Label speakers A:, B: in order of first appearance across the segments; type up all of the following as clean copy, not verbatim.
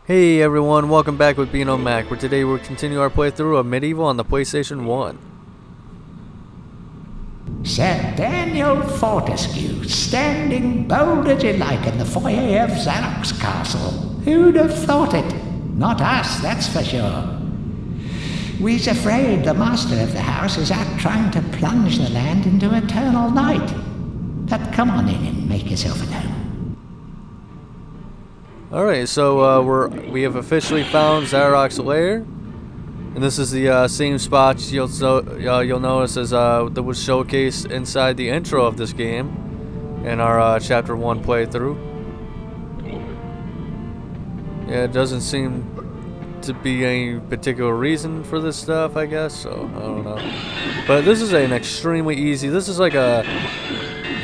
A: Hey everyone, welcome back with Beano Mac, where today we'll continue our playthrough of Medieval on the PlayStation 1.
B: Sir Daniel Fortesque, standing bold as you like in the foyer of Zarok's castle. Who'd have thought it? Not us, that's for sure. We's afraid the master of the house is out trying to plunge the land into eternal night. But come on in and make yourself at home.
A: Alright, so we have officially found Zarok's lair, and this is the same spot you'll notice as that was showcased inside the intro of this game in our Chapter 1 playthrough. Yeah, it doesn't seem to be any particular reason for this stuff, I guess, so I don't know. But this is an extremely easy, this is like a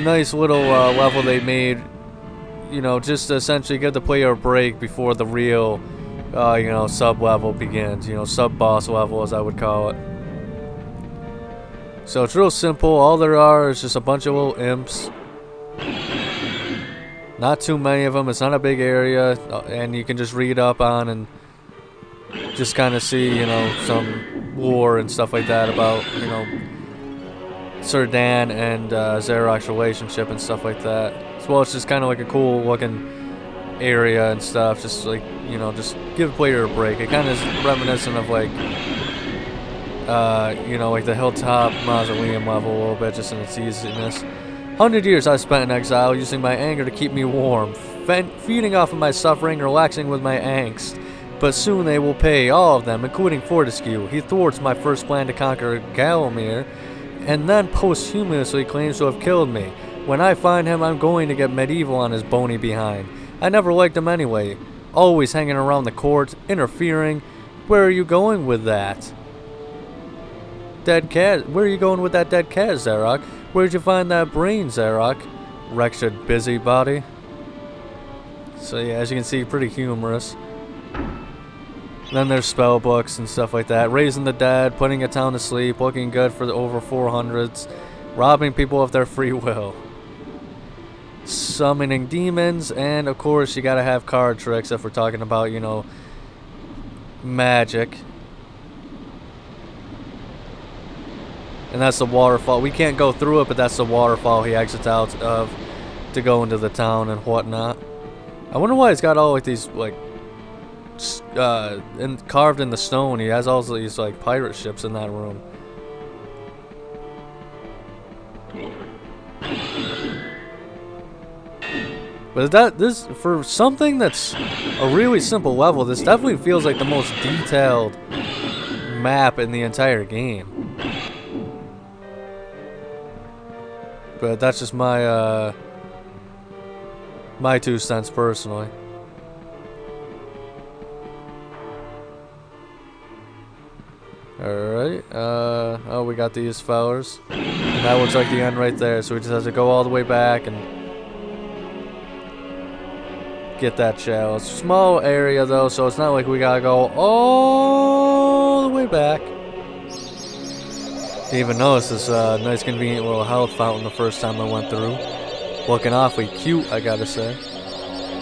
A: nice little level they made, you know, just to essentially give the player a break before the real, you know, sub-level begins. You know, sub-boss level, as I would call it. So it's real simple. All there are is just a bunch of little imps. Not too many of them. It's not a big area. And you can just read up on and just kind of see, you know, some lore and stuff like that about, you know, Sir Dan and Zarok's relationship and stuff like that. As well, it's just kind of like a cool looking area and stuff. Just like, you know, just give the player a break. It kind of is reminiscent of like, you know, like the Hilltop Mausoleum level a little bit, just in its easiness. 100 years I spent in exile, using my anger to keep me warm, feeding off of my suffering, relaxing with my angst. But soon they will pay, all of them, including Fortesque. He thwarts my first plan to conquer Gallowmere, and then posthumously claims to have killed me. When I find him, I'm going to get Medieval on his bony behind. I never liked him anyway. Always hanging around the court, interfering. Where are you going with that? Dead cat. Where are you going with that dead cat, Zarok? Where'd you find that brain, Zarok? Wretched busybody. So yeah, as you can see, pretty humorous. Then there's spell books and stuff like that. Raising the dead, putting a town to sleep, looking good for the over 400s, robbing people of their free will, summoning demons, and of course you gotta have card tricks if we're talking about, you know, magic. And that's the waterfall. We can't go through it, but that's the waterfall he exits out of to go into the town and whatnot. I wonder why it's got all like these like and carved in the stone. He has all these like pirate ships in that room. But this, for something that's a really simple level, this definitely feels like the most detailed map in the entire game. But that's just my my 2 cents personally. Alright, oh, we got these fellers. And that looks like the end right there, so we just have to go all the way back and get that shell. It's a small area though, so it's not like we gotta go all the way back. Didn't even notice this nice convenient little health fountain the first time I went through. Looking awfully cute, I gotta say.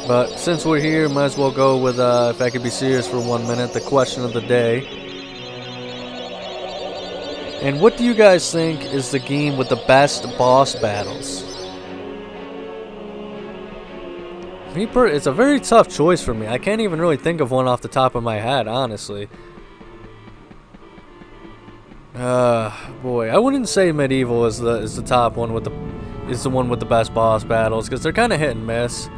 A: But since we're here, might as well go with, if I could be serious for 1 minute, the question of the day. And what do you guys think is the game with the best boss battles? It's a very tough choice for me. I can't even really think of one off the top of my head, honestly. Boy, I wouldn't say Medieval is the top one with the one with the best boss battles, because they're kind of hit and miss,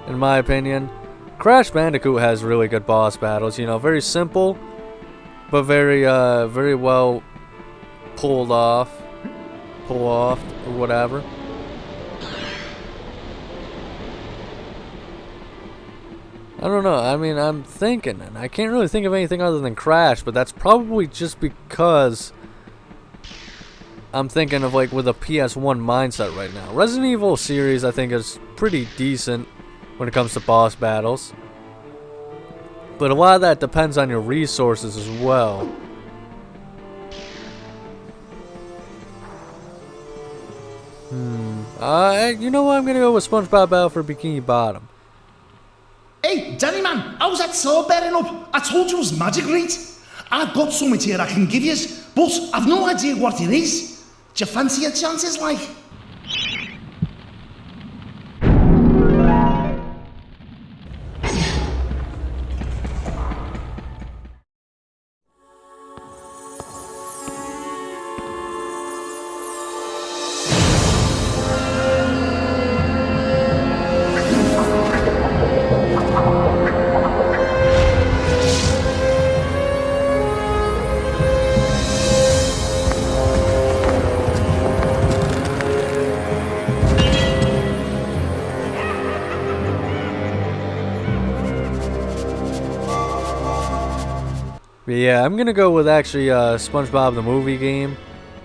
A: in my opinion. Crash Bandicoot has really good boss battles. You know, very simple, but very well pull off or I don't know. I mean, I'm thinking, and I can't really think of anything other than Crash, but that's probably just because I'm thinking of like with a PS1 mindset right now. Resident Evil series, I think, is pretty decent when it comes to boss battles, but a lot of that depends on your resources as well. You know what? I'm gonna go with SpongeBob Battle for Bikini Bottom.
C: Hey, Danny man, how's that sword bearing up? I told you it was magic, right? I've got something here I can give you, but I've no idea what it is. Do you fancy your chances, like?
A: But yeah, I'm gonna go with actually SpongeBob the movie game,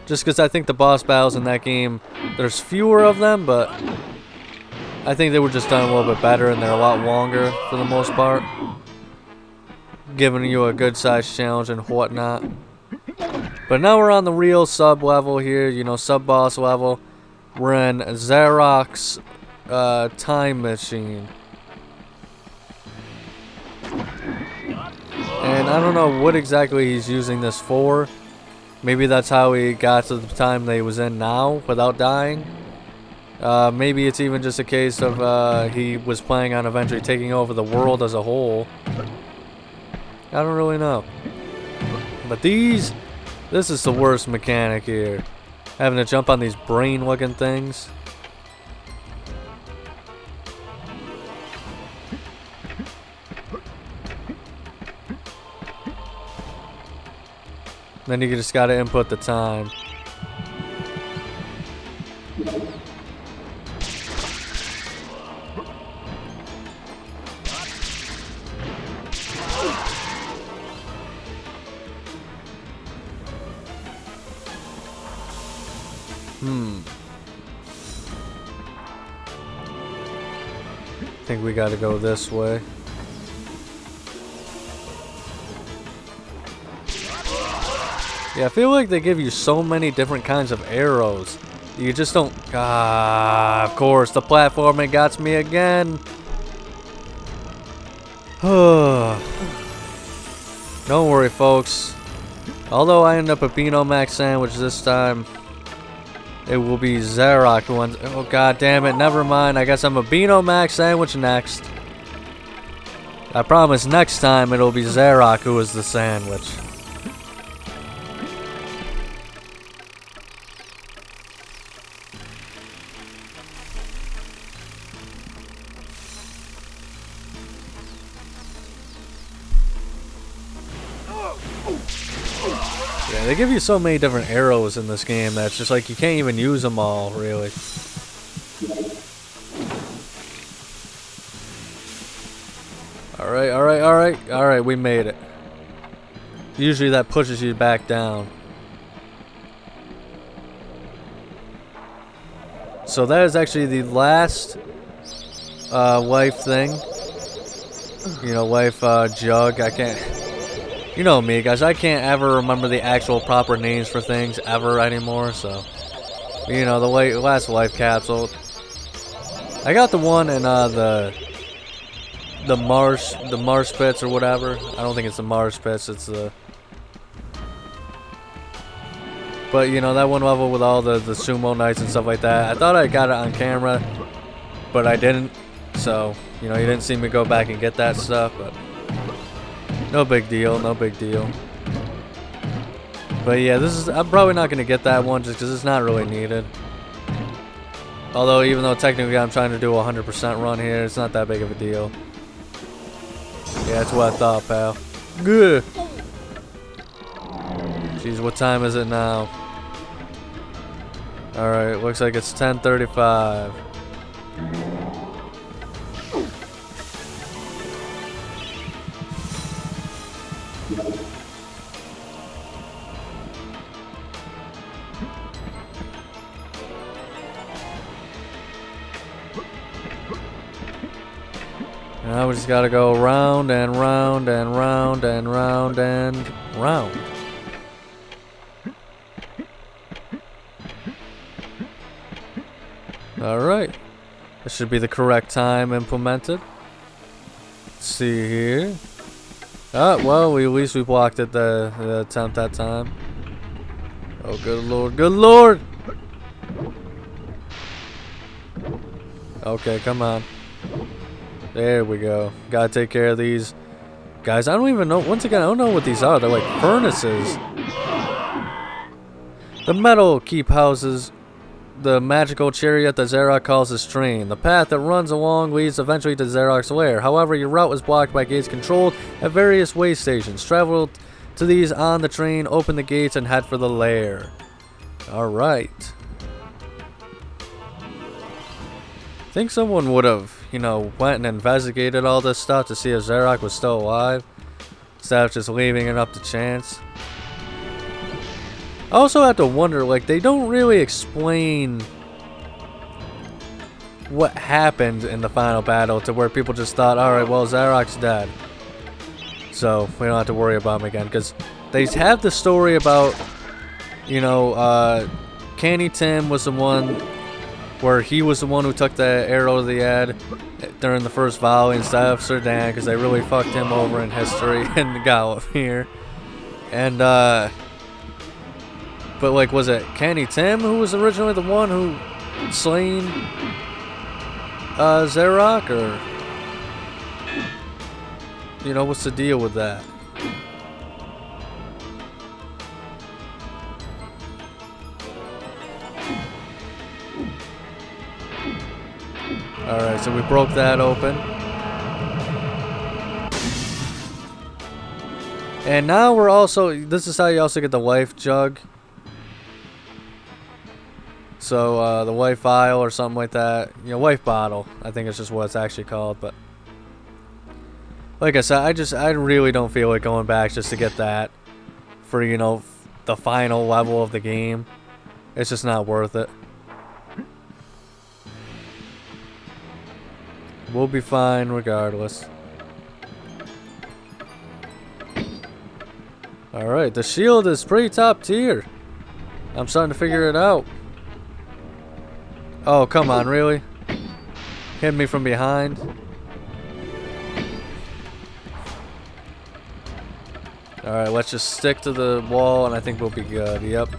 A: just because I think the boss battles in that game, there's fewer of them, but I think they were just done a little bit better and they're a lot longer for the most part, giving you a good sized challenge and whatnot. But now we're on the real sub level here, you know, sub boss level. We're in Zarok's time machine. And I don't know what exactly he's using this for. Maybe that's how he got to the time that he was in now without dying. Maybe it's even just a case of he was planning on eventually taking over the world as a whole. I don't really know. But this is the worst mechanic here. Having to jump on these brain looking things. Then you just gotta input the time. I think we gotta go this way. Yeah, I feel like they give you so many different kinds of arrows. You just don't... of course, the platforming got me again. Don't worry, folks. Although I end up a Beano Mac sandwich this time, it will be Zarok who wins. Oh, god damn it. Never mind. I guess I'm a Beano Mac sandwich next. I promise next time it'll be Zarok who is the sandwich. Yeah, they give you so many different arrows in this game that it's just like you can't even use them all, really. Alright, we made it. Usually that pushes you back down. So that is actually the last life thing. You know, life jug. I can't... You know me, guys. I can't ever remember the actual proper names for things ever anymore, so... You know, the last life capsule. I got the one in the marsh pits or whatever. I don't think it's the marsh pits, it's the... But, you know, that one level with all the sumo knights and stuff like that. I thought I got it on camera, but I didn't. So, you know, you didn't see me go back and get that stuff, but... No big deal, no big deal. But yeah, I'm probably not going to get that one just because it's not really needed. Although, even though technically I'm trying to do a 100% run here, it's not that big of a deal. Yeah, that's what I thought, pal. Good. Jeez, what time is it now? Alright, looks like it's 10:35. Now we just gotta go round and round and round and round and round. Alright. This should be the correct time implemented. Let's see here. Oh, well, at least we blocked it the attempt that time. Oh, good lord, good lord! Okay, come on. There we go. Gotta take care of these guys. I don't even know. Once again, I don't know what these are. They're like furnaces. The metal keep houses the magical chariot that Zarok calls his train. The path that runs along leads eventually to Zarok's lair. However, your route was blocked by gates controlled at various way stations. Travel to these on the train, open the gates, and head for the lair. Alright. I think someone would have, you know, went and investigated all this stuff to see if Zarok was still alive, instead of just leaving it up to chance. I also have to wonder, like, they don't really explain what happened in the final battle to where people just thought, alright, well, Zarok's dead, so we don't have to worry about him again, because they have the story about, you know, Canny Tim was the one where he was the one who took the arrow to the head during the first volley instead of Sir Dan, because they really fucked him over in history in Gallowmere. And, but, like, was it Canny Tim who was originally the one who slain Zarok, or, you know, what's the deal with that? Alright, so we broke that open. And now we're also, this is how you also get the life jug. So, the life vial or something like that. You know, life bottle. I think it's just what it's actually called, but like I said, I really don't feel like going back just to get that for, you know, the final level of the game. It's just not worth it. We'll be fine regardless. Alright, the shield is pretty top tier. I'm starting to figure it out. Oh, come on, really? Hitting me from behind? Alright, let's just stick to the wall and I think we'll be good. Yep.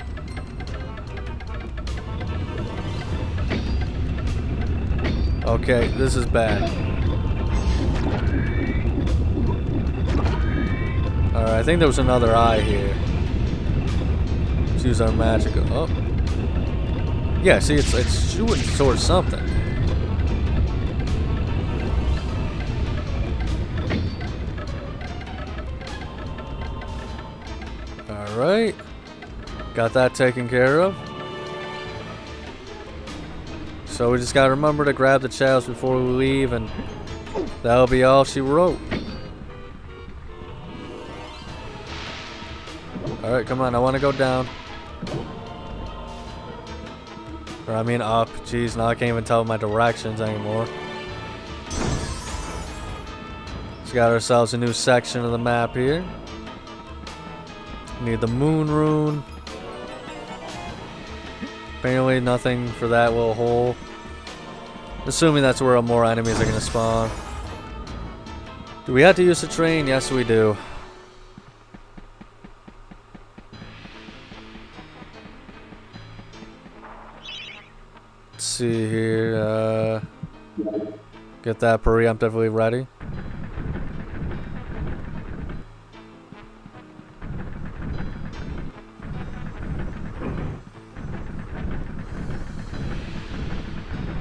A: Okay, this is bad. Alright, I think there was another eye here. Let's use our magic. Oh. Yeah, see, it's shooting towards something. Alright. Got that taken care of. So we just gotta remember to grab the chalice before we leave, and that'll be all she wrote. Alright, come on, I wanna go down. Or I mean up. Jeez, now I can't even tell my directions anymore. Just got ourselves a new section of the map here. Need the moon rune. Apparently nothing for that little hole. Assuming that's where more enemies are gonna spawn. Do we have to use the train? Yes, we do. Let's see here. Get that preemptively ready.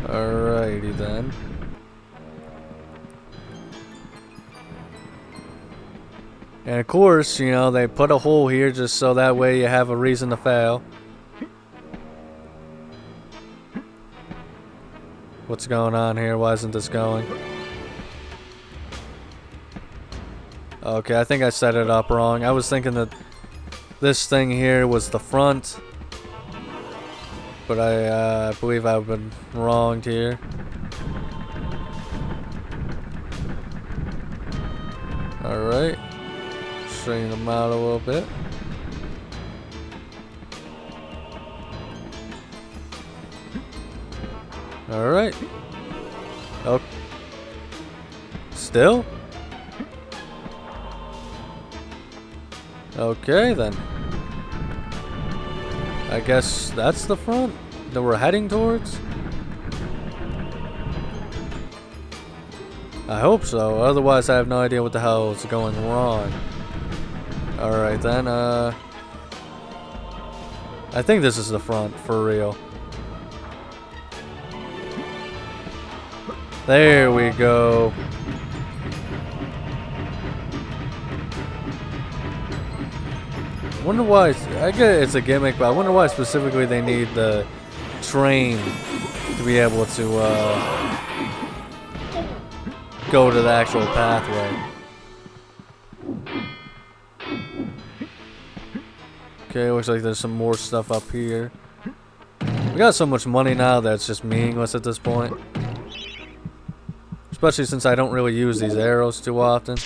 A: Alrighty then. And of course, you know, they put a hole here just so that way you have a reason to fail. What's going on here? Why isn't this going? Okay, I think I set it up wrong. I was thinking that this thing here was the front. But I believe I've been wronged here. Alright. Straighten them out a little bit. Alright. Oh. Still? Okay then. I guess that's the front that we're heading towards? I hope so, otherwise I have no idea what the hell is going wrong. Alright then, I think this is the front, for real. There we go. Wonder why, I get it's a gimmick, but I wonder why specifically they need the train to be able to go to the actual pathway. Okay, looks like there's some more stuff up here. We got so much money now that it's just meaningless at this point. Especially since I don't really use these arrows too often.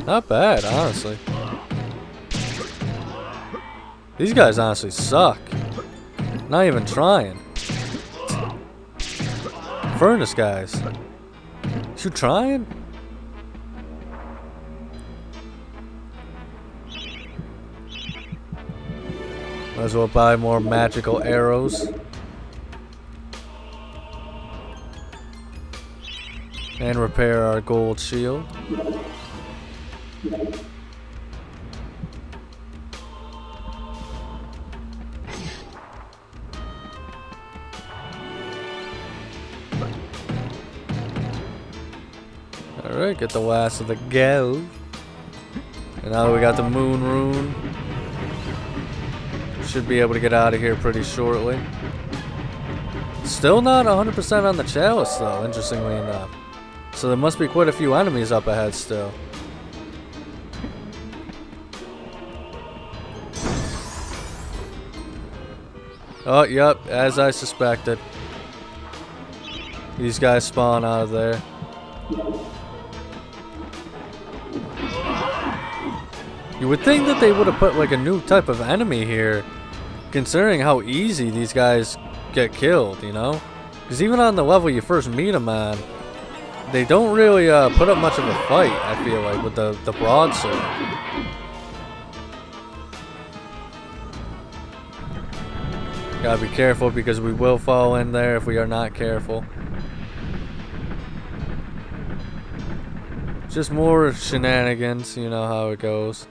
A: Not bad, honestly. These guys honestly suck. Not even trying. Furnace guys. You trying? Might as well buy more magical arrows. And repair our gold shield. Alright, get the last of the gold. And now that we got the moon rune, should be able to get out of here pretty shortly. Still not 100% on the chalice though, interestingly enough. So there must be quite a few enemies up ahead still. Oh, yep, as I suspected. These guys spawn out of there. You would think that they would have put like a new type of enemy here, considering how easy these guys get killed, you know? Because even on the level you first meet them on, they don't really put up much of a fight, I feel like, with the broadsword. Gotta be careful because we will fall in there if we are not careful. Just more shenanigans, you know how it goes.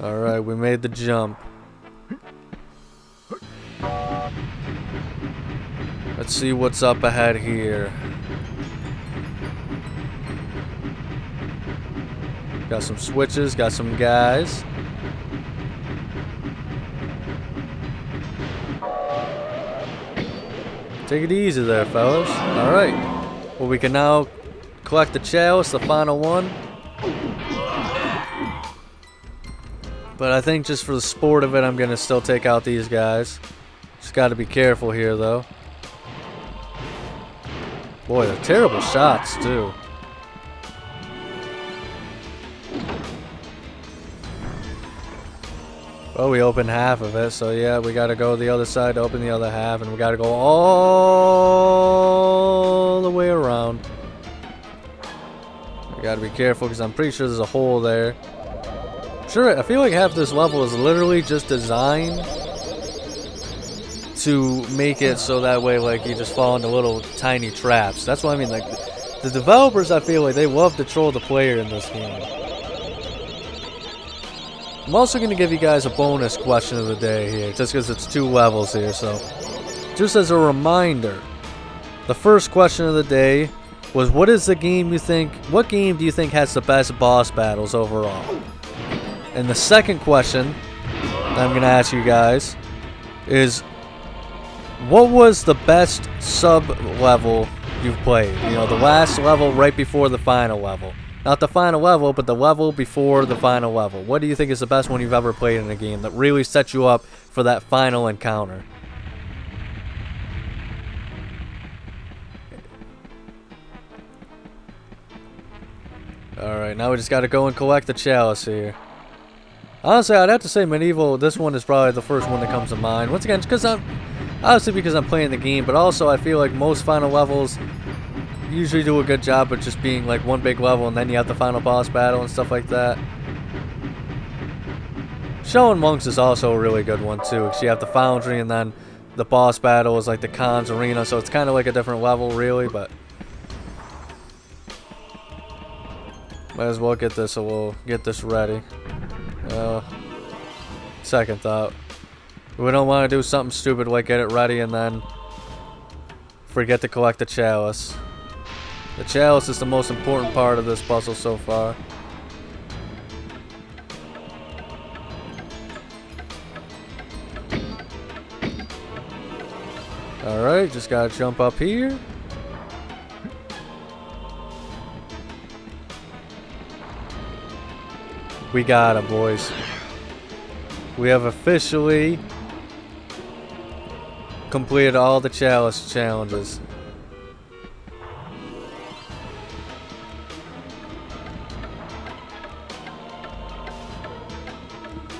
A: Alright, we made the jump. Let's see what's up ahead here. Got some switches, got some guys. Take it easy there, fellas. Alright. Well, we can now collect the chalice, the final one. But I think just for the sport of it, I'm going to still take out these guys. Just got to be careful here, though. Boy, they're terrible shots, too. Well, we opened half of it, so yeah, we gotta go the other side to open the other half, and we gotta go all the way around. We gotta be careful, because I'm pretty sure there's a hole there. Sure, I feel like half this level is literally just designed to make it so that way, like, you just fall into little tiny traps. That's what I mean, like, the developers, I feel like, they love to troll the player in this game. I'm also going to give you guys a bonus question of the day here, just because it's 2 levels here, so. Just as a reminder, the first question of the day was, what do you think has the best boss battles overall? And the second question that I'm going to ask you guys is, what was the best sub-level you've played? You know, the last level right before the final level. Not the final level, but the level before the final level. What do you think is the best one you've ever played in a game that really sets you up for that final encounter? Alright, now we just gotta go and collect the chalice here. Honestly, I'd have to say Medieval, this one is probably the first one that comes to mind. Once again, because obviously because I'm playing the game, but also I feel like most final levels usually do a good job of just being like one big level and then you have the final boss battle and stuff like that. Showing Monks is also a really good one too, because you have the foundry and then the boss battle is like the Khan's arena, so it's kind of like a different level really, but might as well get this, so we'll get this ready. Second thought. We don't want to do something stupid like get it ready and then forget to collect the chalice. The chalice is the most important part of this puzzle so far. Alright, just gotta jump up here. We got it, boys. We have officially completed all the chalice challenges.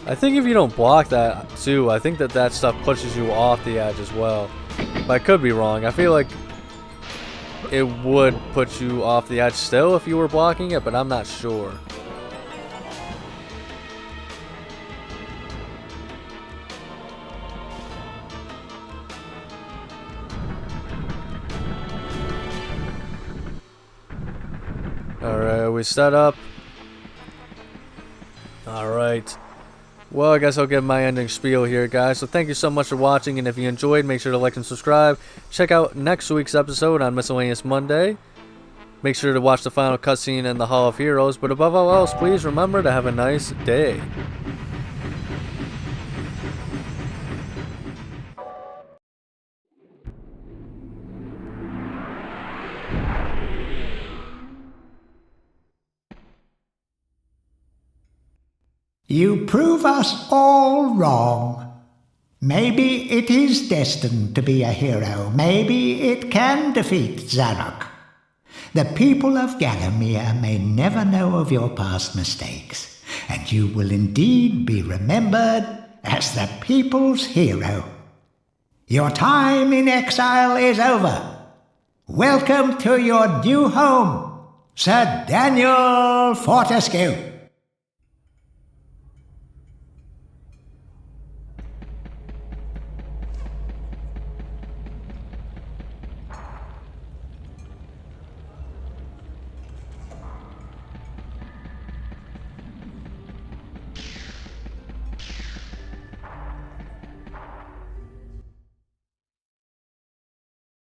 A: I think if you don't block that too, I think that stuff pushes you off the edge as well. But I could be wrong. I feel like it would put you off the edge still if you were blocking it, but I'm not sure. Alright, we set up. Alright. Well, I guess I'll give my ending spiel here, guys. So thank you so much for watching, and if you enjoyed, make sure to like and subscribe. Check out next week's episode on Miscellaneous Monday. Make sure to watch the final cutscene in the Hall of Heroes, but above all else, please remember to have a nice day.
B: You prove us all wrong. Maybe it is destined to be a hero. Maybe it can defeat Zarok. The people of Gallowmere may never know of your past mistakes, and you will indeed be remembered as the people's hero. Your time in exile is over. Welcome to your new home, Sir Daniel Fortesque.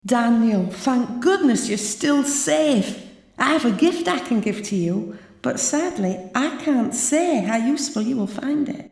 D: Daniel, thank goodness you're still safe. I have a gift I can give to you, but sadly I can't say how useful you will find it.